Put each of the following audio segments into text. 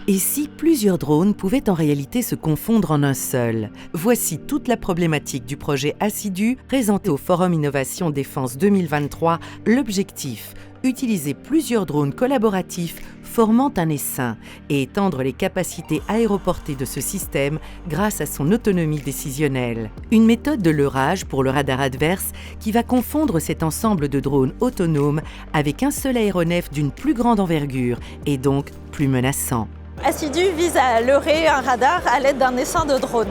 Et si plusieurs drones pouvaient en réalité se confondre en un seul? Voici toute la problématique du projet Assidu présenté au Forum Innovation Défense 2023. L'objectif, utiliser plusieurs drones collaboratifs formant un essaim et étendre les capacités aéroportées de ce système grâce à son autonomie décisionnelle. Une méthode de leurrage pour le radar adverse qui va confondre cet ensemble de drones autonomes avec un seul aéronef d'une plus grande envergure et donc plus menaçant. Assidu vise à leurrer un radar à l'aide d'un essaim de drone.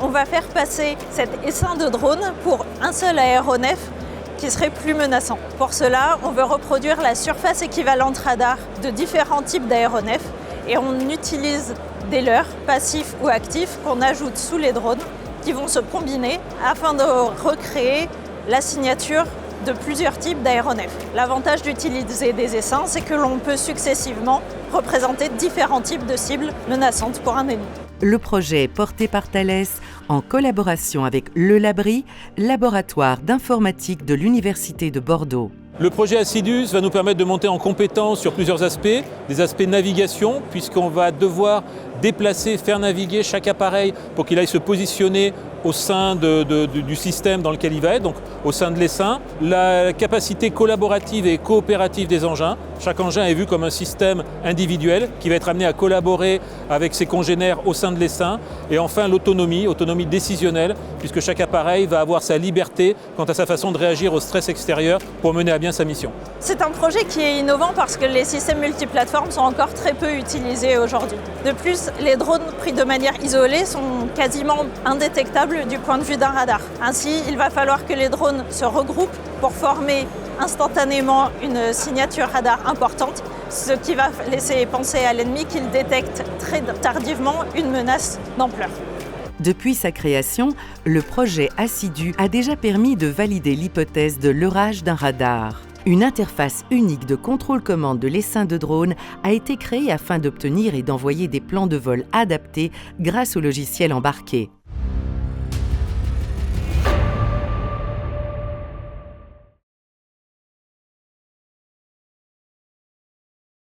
On va faire passer cet essaim de drone pour un seul aéronef qui serait plus menaçant. Pour cela, on veut reproduire la surface équivalente radar de différents types d'aéronefs et on utilise des leurres passifs ou actifs qu'on ajoute sous les drones qui vont se combiner afin de recréer la signature de plusieurs types d'aéronefs. L'avantage d'utiliser des essaims, c'est que l'on peut successivement représenter différents types de cibles menaçantes pour un ennemi. Le projet est porté par Thales en collaboration avec le Labri, laboratoire d'informatique de l'Université de Bordeaux. Le projet Assidus va nous permettre de monter en compétence sur plusieurs aspects, des aspects navigation, puisqu'on va devoir déplacer, faire naviguer chaque appareil pour qu'il aille se positionner au sein du système dans lequel il va être, donc au sein de l'essaim. La capacité collaborative et coopérative des engins. Chaque engin est vu comme un système individuel qui va être amené à collaborer avec ses congénères au sein de l'essaim. Et enfin autonomie décisionnelle, puisque chaque appareil va avoir sa liberté quant à sa façon de réagir au stress extérieur pour mener à bien sa mission. C'est un projet qui est innovant parce que les systèmes multiplateformes sont encore très peu utilisés aujourd'hui. De plus, les drones pris de manière isolée sont quasiment indétectables du point de vue d'un radar. Ainsi, il va falloir que les drones se regroupent pour former instantanément une signature radar importante, ce qui va laisser penser à l'ennemi qu'il détecte très tardivement une menace d'ampleur. Depuis sa création, le projet Assidu a déjà permis de valider l'hypothèse de leurrage d'un radar. Une interface unique de contrôle-commande de l'essaim de drone a été créée afin d'obtenir et d'envoyer des plans de vol adaptés grâce au logiciel embarqué.